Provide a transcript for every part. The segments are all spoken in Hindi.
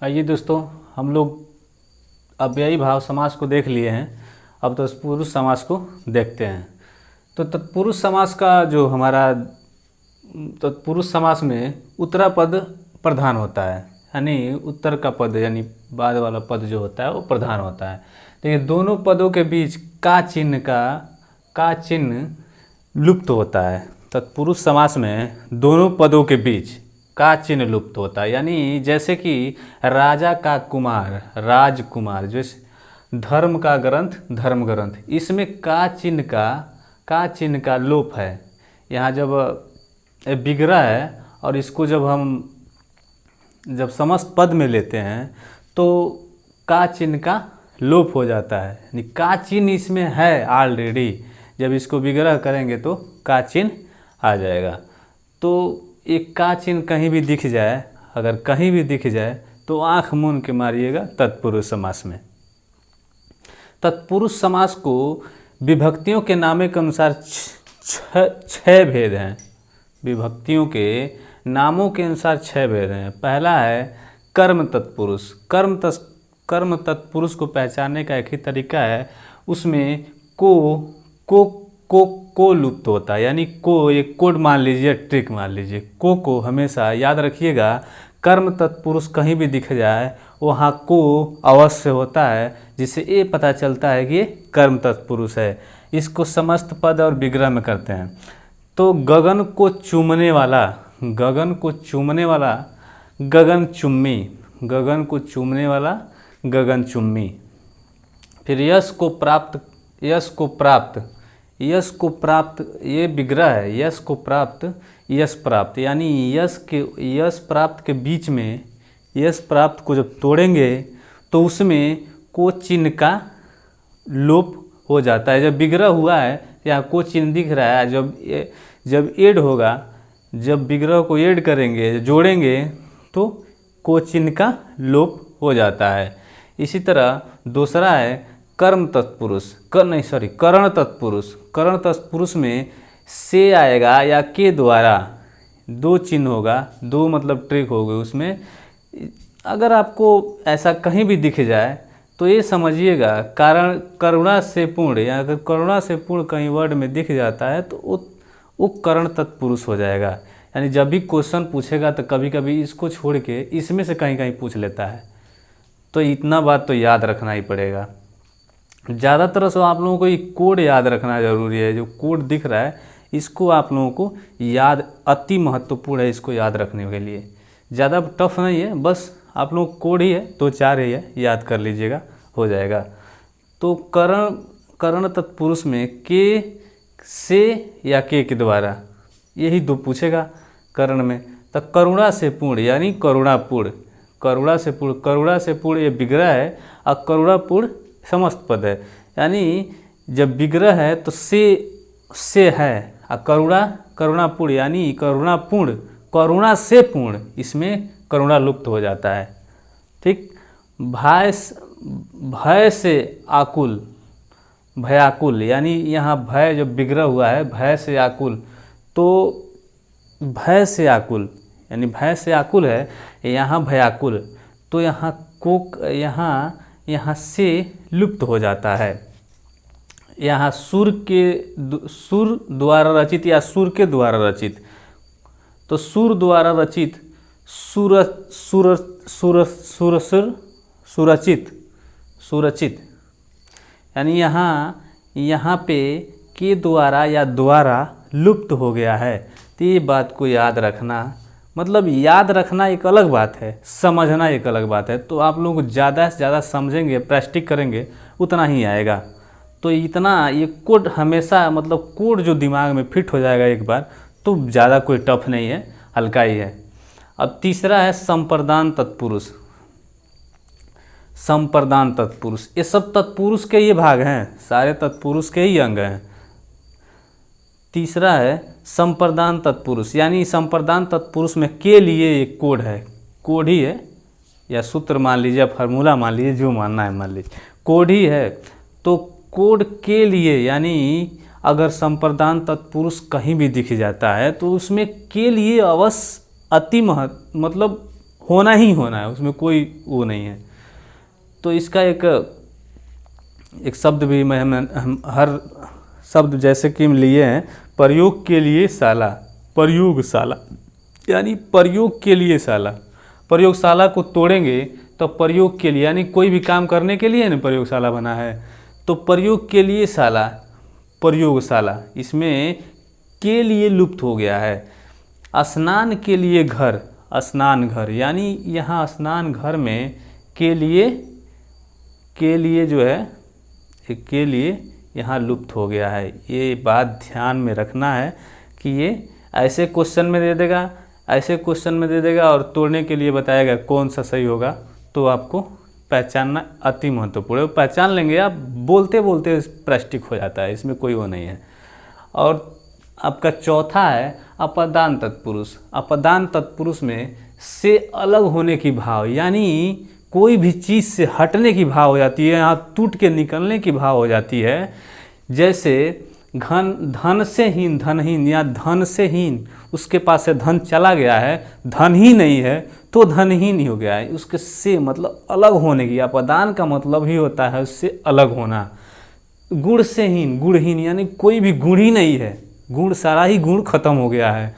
आइए दोस्तों, हम लोग अव्ययी भाव समास को देख लिए हैं। अब तत्पुरुष समास को देखते हैं। तो तत्पुरुष समास का जो हमारा तत्पुरुष समास में उत्तरा पद प्रधान होता है, यानी उत्तर का पद यानी बाद वाला पद जो होता है वो प्रधान होता है। देखिए दोनों पदों के बीच का चिन्ह लुप्त होता है। तत्पुरुष समास में दोनों पदों के बीच का चिन्ह लुप्त होता है, यानी जैसे कि राजा का कुमार राजकुमार, जैसे धर्म का ग्रंथ धर्म ग्रंथ, इसमें का चिन्ह का लोप है। यहाँ जब विग्रह है और इसको जब समस्त पद में लेते हैं तो का चिन्ह का लोप हो जाता है, यानी का चिन्ह इसमें है ऑलरेडी। जब इसको विग्रह करेंगे तो का चिन्ह आ जाएगा। तो एक का चिन्ह कहीं भी दिख जाए, अगर कहीं भी दिख जाए तो आँख मूंद के मारिएगा तत्पुरुष समास में। तत्पुरुष समास को विभक्तियों के नामे के अनुसार छह भेद हैं। विभक्तियों के नामों के अनुसार 6 भेद हैं। पहला है कर्म तत्पुरुष। कर्म तत्पुरुष को पहचानने का एक ही तरीका है, उसमें को लुप्त होता है, यानी को एक कोड मान लीजिए, ट्रिक मान लीजिए। को हमेशा याद रखिएगा। कर्म तत्पुरुष कहीं भी दिख जाए वहाँ को अवश्य होता है, जिससे ये पता चलता है कि ये कर्म तत्पुरुष है। इसको समस्त पद और विग्रह में करते हैं। तो गगन को चूमने वाला गगन चुम्मी। फिर यश को प्राप्त ये विग्रह है। यश को प्राप्त यश प्राप्त, यानी यश प्राप्त के बीच में यश प्राप्त को जब तोड़ेंगे तो उसमें को चिन्ह का लोप हो जाता है। जब विग्रह हुआ है या को चिन्ह दिख रहा है, जब ऐड होगा, जब विग्रह को ऐड करेंगे जोड़ेंगे तो को चिन्ह का लोप हो जाता है। इसी तरह दूसरा है कर्ण तत्पुरुष में से आएगा या के द्वारा दो चिन्ह होगा, दो मतलब ट्रिक होगी उसमें। अगर आपको ऐसा कहीं भी दिख जाए तो ये समझिएगा करुणा से पूर्ण, या अगर करुणा से पूर्ण कहीं वर्ड में दिख जाता है तो वो कर्ण तत्पुरुष हो जाएगा। यानी जब भी क्वेश्चन पूछेगा तो कभी कभी इसको छोड़ के इसमें से कहीं कहीं पूछ लेता है, तो इतना बात तो याद रखना ही पड़ेगा। ज़्यादातर से आप लोगों को ये कोड याद रखना ज़रूरी है। जो कोड दिख रहा है इसको आप लोगों को याद अति महत्वपूर्ण है, इसको याद रखने के लिए। ज़्यादा टफ नहीं है, बस आप लोग कोड ही है, 2-4 ही है, याद कर लीजिएगा, हो जाएगा। तो कर्ण तत्पुरुष में के से या के द्वारा यही दो पूछेगा कर्ण में। तो करुणा से पूर्ण यानी करुणा से पूर्ण ये विग्रह है और करुणापूर्ण समस्त पद है। यानी जब विग्रह है तो से है और करुणापूर्ण यानी करुणापूर्ण, करुणा से पूर्ण, इसमें करुणा लुप्त हो जाता है। ठीक। भय से आकुल, भयाकुल, यानी यहाँ भय जब विग्रह हुआ है भय से आकुल, तो भय से आकुल यानी भय से आकुल है, यहाँ भयाकुल, तो यहाँ से लुप्त हो जाता है। यहाँ सुर द्वारा रचित या सुर के द्वारा रचित, तो सुर द्वारा रचित सुरचित, यानी यहाँ पे के द्वारा या द्वारा लुप्त हो गया है। तो ये बात को याद रखना, मतलब याद रखना एक अलग बात है, समझना एक अलग बात है। तो आप लोग ज़्यादा से ज़्यादा समझेंगे, प्रैक्टिस करेंगे, उतना ही आएगा। तो इतना ये कोड हमेशा, मतलब कोड जो दिमाग में फिट हो जाएगा एक बार, तो ज़्यादा कोई टफ नहीं है, हल्का ही है। अब तीसरा है संप्रदान तत्पुरुष। ये सब तत्पुरुष के ये भाग हैं, सारे तत्पुरुष के ही अंग हैं। तीसरा है संप्रदान तत्पुरुष, यानी संप्रदान तत्पुरुष में के लिए एक कोड है, कोड ही है या सूत्र मान लीजिए, फार्मूला मान लीजिए, जो मानना है मान लीजिए, कोड ही है। तो कोड के लिए, यानी अगर संप्रदान तत्पुरुष कहीं भी दिख जाता है तो उसमें के लिए अवश्य मतलब होना ही होना है, उसमें कोई वो नहीं है। तो इसका एक शब्द भी हम हर शब्द जैसे कि हम लिए हैं, प्रयोग के लिए शाला, प्रयोगशाला, यानी प्रयोग के लिए शाला। प्रयोगशाला को तोड़ेंगे तो प्रयोग के लिए, यानी कोई भी काम करने के लिए ना प्रयोगशाला बना है, तो प्रयोग के लिए शाला, प्रयोगशाला, इसमें के लिए लुप्त हो गया है। स्नान के लिए घर, स्नान घर, यानी यहाँ स्नान घर में के लिए जो है, के लिए यहाँ लुप्त हो गया है। ये बात ध्यान में रखना है कि ये ऐसे क्वेश्चन में दे देगा, ऐसे क्वेश्चन में दे देगा और तोड़ने के लिए बताएगा कौन सा सही होगा, तो आपको पहचानना अति महत्वपूर्ण है। पहचान लेंगे आप, बोलते बोलते प्रैक्टिस हो जाता है, इसमें कोई वो नहीं है। और आपका चौथा है अपदान तत्पुरुष। अपदान तत्पुरुष में से अलग होने की भाव, यानी कोई भी चीज़ से हटने की भाव हो जाती है, यहाँ टूट के निकलने की भाव हो जाती है। जैसे धन से हीन, धनहीन, या धन से हीन, उसके पास से धन चला गया है, धन ही नहीं है तो धनहीन ही हो गया है। उसके से मतलब अलग होने की, अपदान का मतलब ही होता है उससे अलग होना। गुण से हीन, गुणहीन, यानी कोई भी गुण ही नहीं है, गुण सारा ही गुण खत्म हो गया है।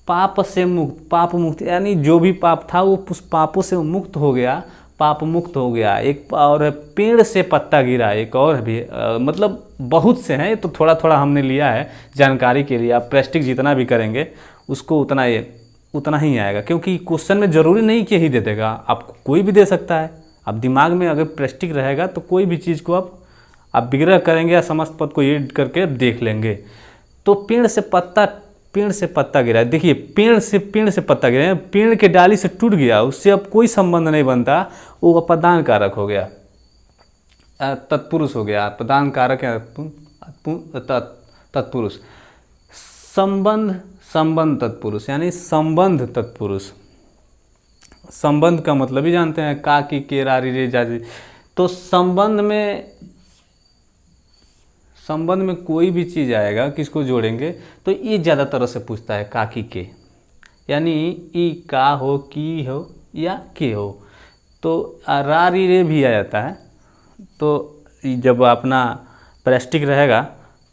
पाप से मुक्त, पाप मुक्त, यानी जो भी पाप था वो उस पापों से मुक्त हो गया, पाप मुक्त हो गया। एक और पेड़ से पत्ता गिरा, एक और भी मतलब बहुत से हैं, तो थोड़ा थोड़ा हमने लिया है जानकारी के लिए। आप प्रैक्टिस जितना भी करेंगे उसको उतना ही आएगा, क्योंकि क्वेश्चन में ज़रूरी नहीं कि ही दे देगा, आपको कोई भी दे सकता है। आप दिमाग में अगर प्रैक्टिस रहेगा तो कोई भी चीज़ को आप विग्रह करेंगे या समस्त पद को ऐड करके देख लेंगे। तो पेड़ से पत्ता गिरा, देखिए पेड़ से पत्ता गिरा, पेड़ के डाली से टूट गया, उससे अब कोई संबंध नहीं बनता, वो अपदान कारक हो गया, तत्पुरुष हो गया। अपदान कारक है तत्पुरुष। संबंध तत्पुरुष, यानी संबंध तत्पुरुष। संबंध का मतलब ही जानते हैं, का की के रारी रे जाजी। तो संबंध में कोई भी चीज़ आएगा, किसको जोड़ेंगे, तो ये ज़्यादा तरह से पूछता है काकी के, यानी ई का हो, की हो या के हो। तो रा री रे भी आ जाता है। तो जब अपना प्रैक्टिस रहेगा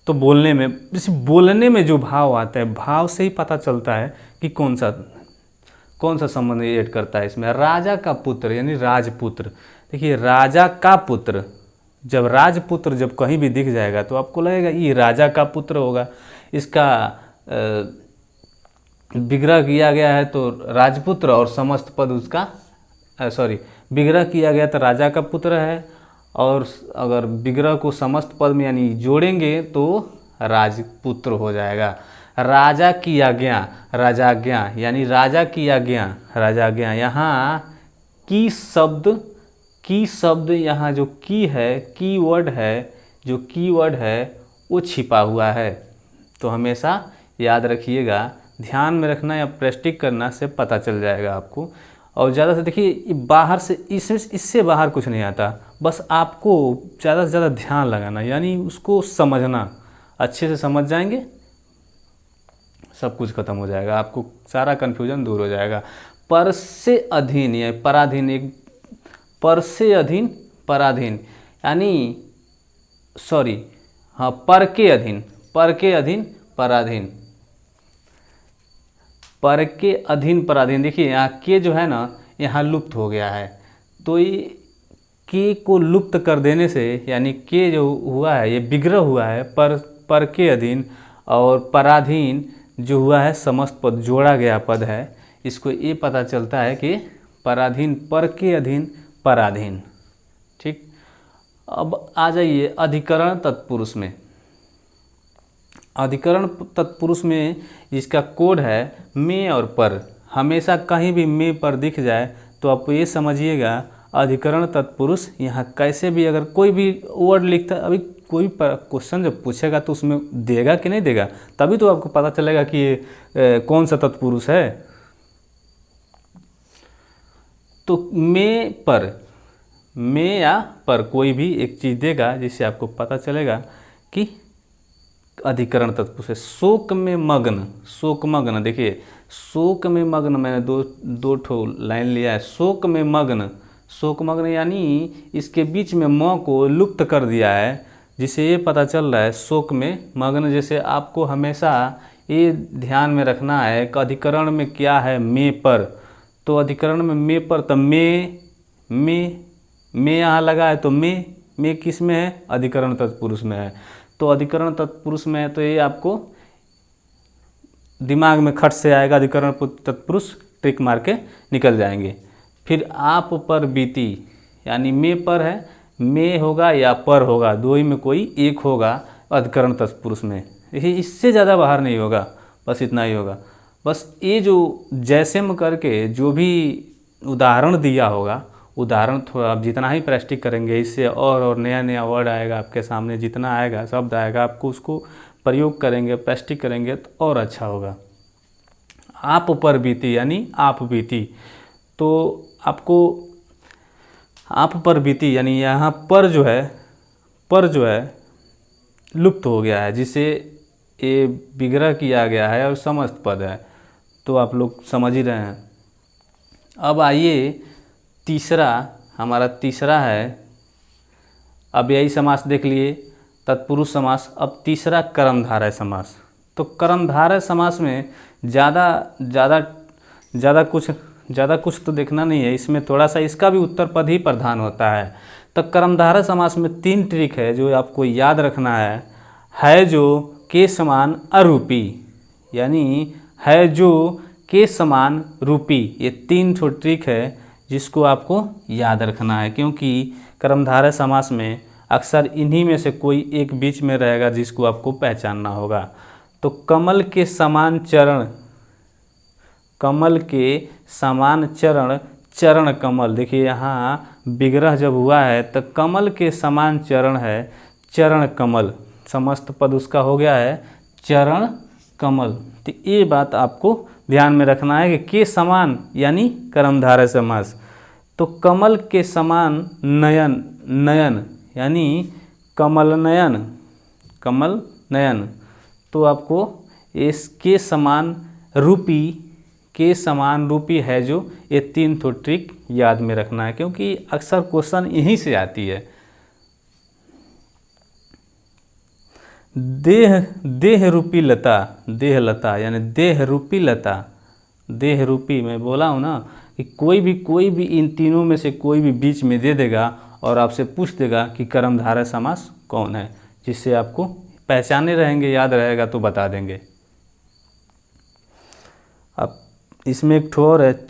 तो बोलने में जो भाव आता है, भाव से ही पता चलता है कि कौन सा संबंध ऐड करता है इसमें। राजा का पुत्र, यानी राजपुत्र। देखिए राजा का पुत्र, जब राजपुत्र जब कहीं भी दिख जाएगा तो आपको लगेगा ये राजा का पुत्र होगा। इसका विग्रह किया गया है तो राजपुत्र, और समस्त पद उसका विग्रह किया गया तो राजा का पुत्र है, और अगर विग्रह को समस्त पद में यानी जोड़ेंगे तो राजपुत्र हो जाएगा। राजा की आज्ञा, राजाज्ञा, यानी राजा की आज्ञा, राजाज्ञा। यहाँ की शब्द यहाँ जो की है, कीवर्ड है, जो कीवर्ड है वो छिपा हुआ है। तो हमेशा याद रखिएगा, ध्यान में रखना या प्रैक्टिस करना से पता चल जाएगा आपको। और ज़्यादा से देखिए बाहर से इससे बाहर कुछ नहीं आता, बस आपको ज़्यादा से ज़्यादा ध्यान लगाना, यानी उसको समझना। अच्छे से समझ जाएंगे सब कुछ खत्म हो जाएगा, आपको सारा कन्फ्यूजन दूर हो जाएगा। पर से अधीन या पराधीन, एक पर से अधीन पराधीन, यानी पर के अधीन पराधीन, पर के अधीन पराधीन। देखिए यहाँ के जो है ना, यहाँ लुप्त हो गया है, तो ये के को लुप्त कर देने से, यानी के जो हुआ है ये विग्रह हुआ है पर के अधीन, और पराधीन जो हुआ है समस्त पद जोड़ा गया पद है। इसको ये पता चलता है कि पराधीन, पर के अधीन पराधीन। ठीक, अब आ जाइए अधिकरण तत्पुरुष में। अधिकरण तत्पुरुष में इसका कोड है में और पर। हमेशा कहीं भी में पर दिख जाए तो आप ये समझिएगा अधिकरण तत्पुरुष। यहाँ कैसे भी अगर कोई भी वर्ड लिखता, अभी कोई क्वेश्चन जब पूछेगा तो उसमें देगा कि नहीं देगा, तभी तो आपको पता चलेगा कि ये कौन सा तत्पुरुष है। तो में या पर कोई भी एक चीज़ देगा जिससे आपको पता चलेगा कि अधिकरण तत्पुरुष है। शोक में मग्न, देखिए शोक में मग्न, मैंने दो ठो लाइन लिया है। शोक में मग्न, शोक मग्न यानी इसके बीच में म को लुप्त कर दिया है, जिससे ये पता चल रहा है शोक में मग्न। जैसे आपको हमेशा ये ध्यान में रखना है कि अधिकरण में क्या है, में पर। तो अधिकरण में में पर, तो में यहाँ लगा है, तो में किस में है, अधिकरण तत्पुरुष में है। तो अधिकरण तत्पुरुष में है तो ये आपको दिमाग में खट से आएगा, अधिकरण तत्पुरुष ट्रिक मार के निकल जाएंगे। फिर आप पर बीती, यानी में पर है, में होगा या पर होगा, दो ही में कोई एक होगा अधिकरण तत्पुरुष में। यही, इससे ज़्यादा बाहर नहीं होगा, बस इतना ही होगा। बस ये जो जैसे में करके जो भी उदाहरण दिया होगा, उदाहरण थोड़ा आप जितना ही प्रैक्टिस करेंगे, इससे और नया नया वर्ड आएगा आपके सामने, जितना आएगा शब्द आएगा, आपको उसको प्रयोग करेंगे, प्रैक्टिस करेंगे तो और अच्छा होगा। आप पर बीती यानी आप बीती, तो आपको आप पर बीती यानी यहाँ पर जो है लुप्त हो गया है, जिसे ये विग्रह किया गया है और समस्त पद है, तो आप लोग समझ ही रहे हैं। अब आइए तीसरा, हमारा तीसरा है, अब यही समास देख लिए, तत्पुरुष समास। अब तीसरा कर्मधारय समास। तो कर्मधारय समास में ज़्यादा कुछ तो देखना नहीं है, इसमें थोड़ा सा इसका भी उत्तर पद ही प्रधान होता है। तो कर्मधारय समास में 3 ट्रिक है जो आपको याद रखना है जो के समान अरूपी, यानी है जो के समान रूपी, ये 3 ठो ट्रिक है जिसको आपको याद रखना है, क्योंकि कर्मधारय समास में अक्सर इन्हीं में से कोई एक बीच में रहेगा जिसको आपको पहचानना होगा। तो कमल के समान चरण, कमल के समान चरण, चरण कमल, देखिए यहाँ विग्रह जब हुआ है तो कमल के समान चरण है, चरण कमल, समस्त पद उसका हो गया है चरण कमल। तो ये बात आपको ध्यान में रखना है कि के समान यानी कर्मधारय समास। तो कमल के समान नयन, नयन यानी कमल नयन, कमल नयन। तो आपको इसके समान रूपी, के समान रूपी है जो, ये 3 ठो ट्रिक याद में रखना है, क्योंकि अक्सर क्वेश्चन यहीं से आती है। देह रूपी लता, देह लता यानी देह रूपी लता, देह रूपी मैं बोला हूँ ना कि कोई भी इन तीनों में से कोई भी बीच में दे देगा और आपसे पूछ देगा कि कर्मधारय समास कौन है, जिससे आपको पहचाने रहेंगे, याद रहेगा तो बता देंगे। अब इसमें एक ठो और है,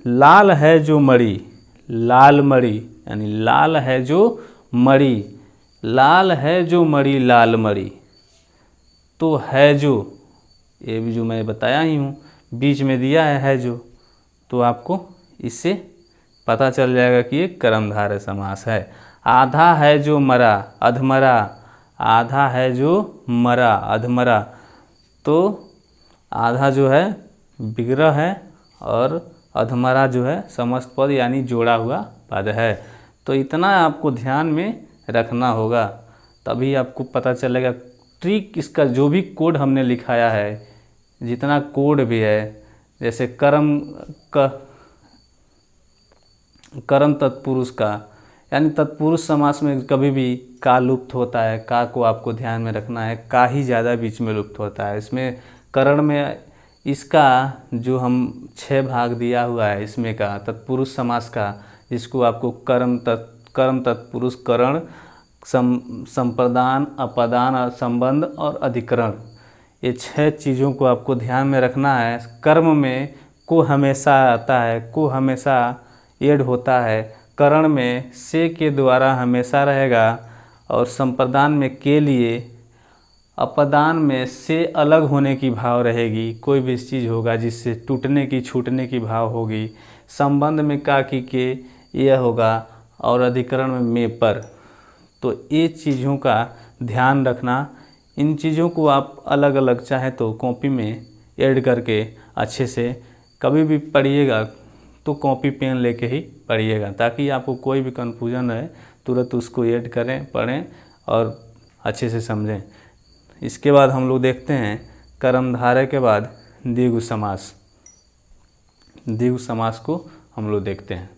लाल है जो मणि, लाल मणि यानी लाल है जो मणि, लाल है जो मणि, लाल मणि। तो है जो, ये भी जो मैं बताया ही हूँ, बीच में दिया है जो, तो आपको इससे पता चल जाएगा कि ये कर्मधारय समास है। आधा है जो मरा, अधमरा, आधा है जो मरा, अधमरा। तो आधा जो है विग्रह है और अधमरा जो है समस्त पद यानी जोड़ा हुआ पद है। तो इतना आपको ध्यान में रखना होगा, तभी आपको पता चलेगा। ट्रिक इसका जो भी कोड हमने लिखाया है, जितना कोड भी है, जैसे कर्म तत्पुरुष का, यानी तत्पुरुष समास में कभी भी का लुप्त होता है, का को आपको ध्यान में रखना है, का ही ज़्यादा बीच में लुप्त होता है। इसमें करण में इसका जो हम 6 भाग दिया हुआ है इसमें का तत्पुरुष समास का, जिसको आपको कर्म तत्पुरुष, करण, संप्रदान, अपदान, संबंध और अधिकरण, ये 6 चीज़ों को आपको ध्यान में रखना है। कर्म में को हमेशा आता है, को हमेशा ऐड होता है, करण में से के द्वारा हमेशा रहेगा, और संप्रदान में के लिए, अपदान में से अलग होने की भाव रहेगी, कोई भी चीज़ होगा जिससे टूटने की, छूटने की भाव होगी। संबंध में का की के यह होगा, और अधिकरण में पर। तो ये चीज़ों का ध्यान रखना। इन चीज़ों को आप अलग अलग चाहे तो कॉपी में ऐड करके अच्छे से कभी भी पढ़िएगा, तो कॉपी पेन लेके ही पढ़िएगा, ताकि आपको कोई भी कन्फ्यूजन है तुरंत उसको ऐड करें, पढ़ें और अच्छे से समझें। इसके बाद हम लोग देखते हैं कर्मधारय के बाद द्विगु समास। द्विगु समास को हम लोग देखते हैं।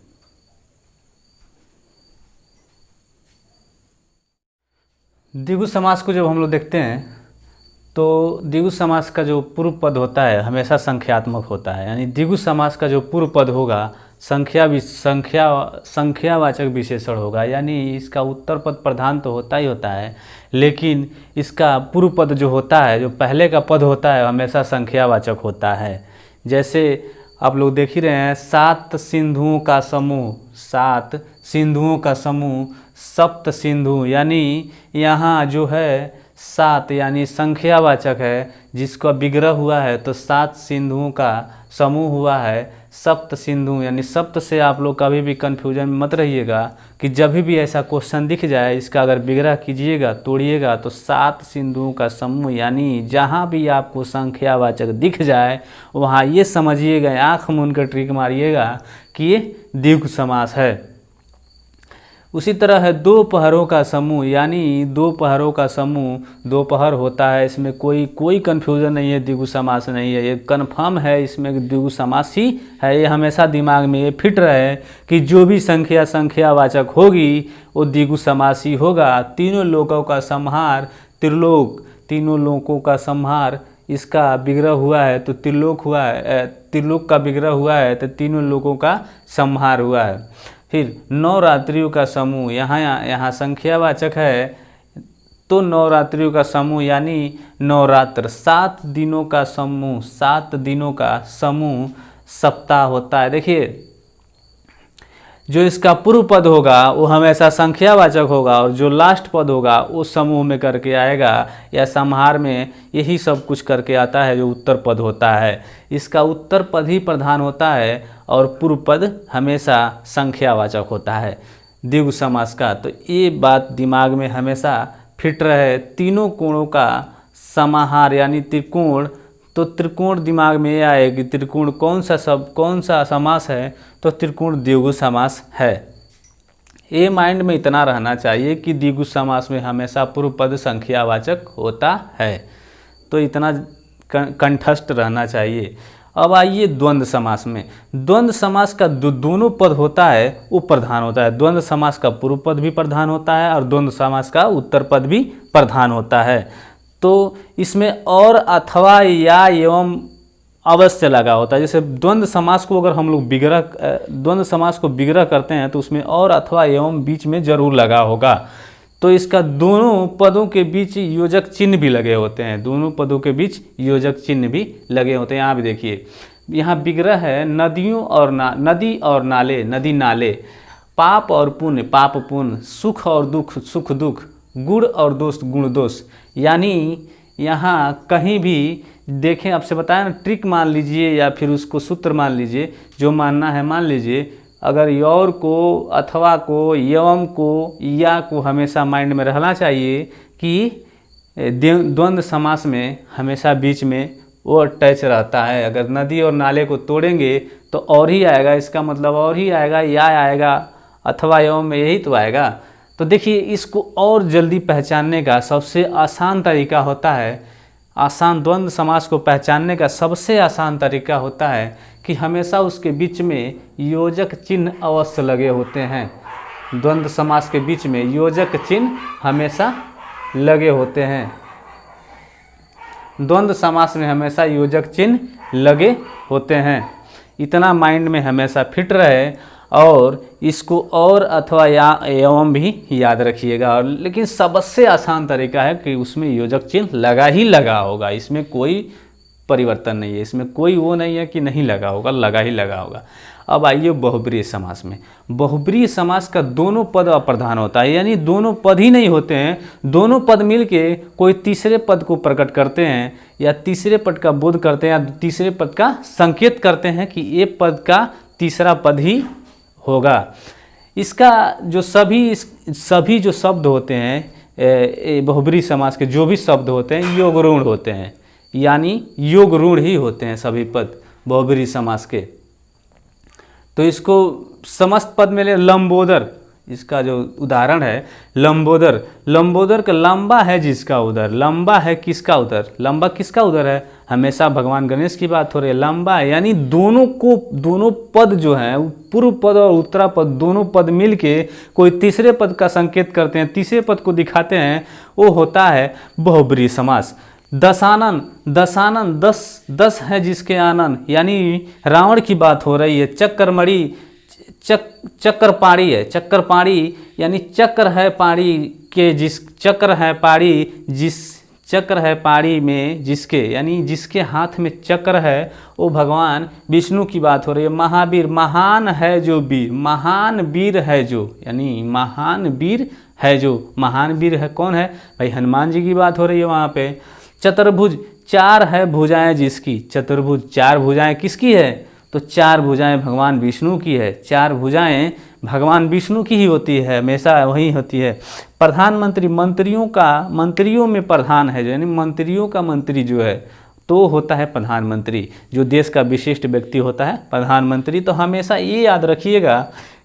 द्विगु समास को जब हम लोग देखते हैं तो द्विगु समास का जो पूर्व पद होता है हमेशा संख्यात्मक होता है, यानी द्विगु समास का जो पूर्व पद होगा संख्यावाचक विशेषण होगा, यानी इसका उत्तर पद प्रधान तो होता ही होता है, लेकिन इसका पूर्व पद जो होता है, जो पहले का पद होता है, हमेशा संख्यावाचक होता है। जैसे आप लोग देख ही रहे हैं, 7 सिंधुओं का समूह, 7 सिंधुओं का समूह, सप्त सिंधु, यानी यहाँ जो है 7 यानी संख्यावाचक है, जिसका विग्रह हुआ है तो 7 सिंधुओं का समूह हुआ है। सप्त सिंधु यानी सप्त से आप लोग कभी भी कन्फ्यूजन में मत रहिएगा कि जब भी ऐसा क्वेश्चन दिख जाए, इसका अगर विग्रह कीजिएगा, तोड़िएगा तो 7 सिंधुओं का समूह, यानी जहाँ भी आपको संख्यावाचक दिख जाए वहाँ ये समझिएगा, आँख मूंद कर ट्रिक मारिएगा कि ये द्विगु समास है। उसी तरह है दो पहरों का समूह, यानी दो पहरों का समूह, दोपहर होता है, इसमें कोई कन्फ्यूज़न नहीं है, द्विगु समास नहीं है, ये कन्फर्म है, इसमें द्विगु समास ही है। ये हमेशा दिमाग में ये फिट रहे कि जो भी संख्यावाचक होगी वो द्विगु समास ही होगा। तीनों लोकों का संहार, त्रिलोक, तीनों लोकों का संहार, इसका विग्रह हुआ है तो त्रिलोक हुआ है, त्रिलोक का विग्रह हुआ है तो तीनों लोकों का संहार हुआ है। फिर नवरात्रियों का समूह, यहाँ संख्यावाचक है तो नवरात्रियों का समूह यानी नवरात्र, 7 दिनों का समूह, 7 दिनों का समूह सप्ताह होता है। देखिए जो इसका पूर्व पद होगा वो हमेशा संख्यावाचक होगा और जो लास्ट पद होगा वो समूह में करके आएगा या समाहार में, यही सब कुछ करके आता है जो उत्तर पद होता है। इसका उत्तर पद ही प्रधान होता है और पूर्व पद हमेशा संख्यावाचक होता है द्विगु समास का। तो ये बात दिमाग में हमेशा फिट रहे। तीनों कोणों का समाहार यानी त्रिकोण, तो त्रिकोण दिमाग में ये आए कि त्रिकोण कौन सा समास है, तो त्रिकोण द्विगु समास है। ये माइंड में इतना रहना चाहिए कि द्विगु समास में हमेशा पूर्व पद संख्यावाचक होता है, तो इतना कंठस्थ रहना चाहिए। अब आइए द्वंद्व समास में। द्वंद्व समास का दोनों पद होता है वो प्रधान होता है। द्वंद्व समास का पूर्व पद भी प्रधान होता है और द्वंद्व समास का उत्तर पद भी प्रधान होता है। तो इसमें और अथवा या एवं अवश्य लगा होता है। जैसे द्वंद्व समास को अगर हम लोग द्वंद्व समास को विग्रह करते हैं तो उसमें और अथवा एवं बीच में जरूर लगा होगा। तो इसका दोनों पदों के बीच योजक चिन्ह भी लगे होते हैं, दोनों पदों के बीच योजक चिन्ह भी लगे होते हैं। यहाँ भी देखिए, यहाँ विग्रह है नदी और नाले, नदी नाले, पाप और पुण्य, पाप पुण्य, सुख और दुख, सुख दुख, गुण और दोष, गुण दोष। यानी यहाँ कहीं भी देखें, आपसे बताया ना, ट्रिक मान लीजिए या फिर उसको सूत्र मान लीजिए, जो मानना है मान लीजिए। अगर और को, अथवा को, एवं को, या को हमेशा माइंड में रहना चाहिए कि द्वंद्व समास में हमेशा बीच में वो टच रहता है। अगर नदी और नाले को तोड़ेंगे तो और ही आएगा, इसका मतलब और ही आएगा, या आएगा, अथवा एवं में यही तो आएगा। तो देखिए, इसको और जल्दी पहचानने का सबसे आसान तरीका होता है, द्वंद्व समास को पहचानने का सबसे आसान तरीका होता है कि हमेशा उसके बीच में योजक चिन्ह अवश्य लगे होते हैं। द्वंद्व समास के बीच में योजक चिन्ह हमेशा लगे होते हैं। द्वंद्व समास में हमेशा योजक चिन्ह लगे होते हैं। इतना माइंड में हमेशा फिट रहे और इसको और अथवा या एवं भी याद रखिएगा। और लेकिन सबसे आसान तरीका है कि उसमें योजक चिन्ह लगा ही लगा होगा, इसमें कोई परिवर्तन नहीं है, इसमें कोई वो नहीं है कि नहीं लगा होगा, लगा ही लगा होगा। अब आइए बहुब्रीहि समास में। बहुब्रीहि समास का दोनों पद अप्रधान होता है, यानी दोनों पद ही नहीं होते हैं, दोनों पद मिलके कोई तीसरे पद को प्रकट करते हैं या तीसरे पद का बोध करते हैं या तीसरे पद का संकेत करते हैं कि ये पद का तीसरा पद ही होगा। इसका जो सभी जो शब्द होते हैं बहुब्रीहि समास के, जो भी शब्द होते हैं योग ऋण होते हैं, यानी योग ऋण ही होते हैं सभी पद बहुब्रीहि समास के। तो इसको समस्त पद में ले, लंबोदर इसका जो उदाहरण है लंबोदर, लंबोदर का लंबा है जिसका उदर, लंबा है किसका उदर, लंबा किसका उदर है, हमेशा भगवान गणेश की बात हो रही है। लंबा है यानी दोनों पद जो हैं, पूर्व पद और उत्तरा पद दोनों पद मिलके कोई तीसरे पद का संकेत करते हैं, तीसरे पद को दिखाते हैं, वो होता है बहुब्रीहि समास। दशानन, दशानन 10 है जिसके आनन, यानी रावण की बात हो रही है। चक्रमणि, चक्रपाणी है, चक्रपाणी यानी चक्र है पाणी के, जिस चक्र है पाणी, जिस चक्र है पाणी में जिसके, यानी जिसके हाथ में चक्र है वो भगवान विष्णु की बात हो रही है। महावीर, महान है जो वीर, महान वीर है जो, यानी महान वीर है जो, महान वीर है कौन है भाई, हनुमान जी की बात हो रही है वहाँ पे। चतुर्भुज, 4 है भुजाएं जिसकी, चतुर्भुज 4 भुजाएं किसकी है, तो 4 भुजाएं भगवान विष्णु की है, 4 भुजाएं भगवान विष्णु की ही होती है, हमेशा वही होती है। प्रधानमंत्री, मंत्रियों में प्रधान है जो, यानी मंत्रियों का मंत्री जो है तो होता है प्रधानमंत्री, जो देश का विशिष्ट व्यक्ति होता है प्रधानमंत्री। तो हमेशा ये याद रखिएगा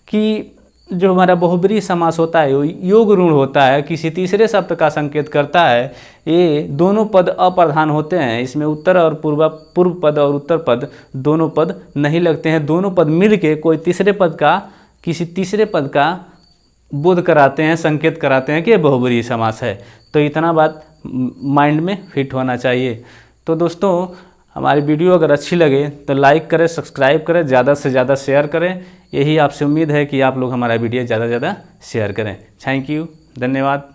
कि जो हमारा बहुब्रीहि समास होता है योग ऋण होता है, किसी तीसरे शब्द का संकेत करता है। ये दोनों पद अप्रधान होते हैं, इसमें उत्तर और पूर्व पद और उत्तर पद दोनों पद नहीं लगते हैं, दोनों पद मिल के कोई तीसरे पद का, किसी तीसरे पद का बोध कराते हैं, संकेत कराते हैं कि बहुब्रीहि समास है। तो इतना बात माइंड में फिट होना चाहिए। तो दोस्तों हमारी वीडियो अगर अच्छी लगे तो लाइक करें, सब्सक्राइब करें, ज़्यादा से ज़्यादा शेयर करें। यही आपसे उम्मीद है कि आप लोग हमारा वीडियो ज़्यादा से ज़्यादा शेयर करें। थैंक यू, धन्यवाद।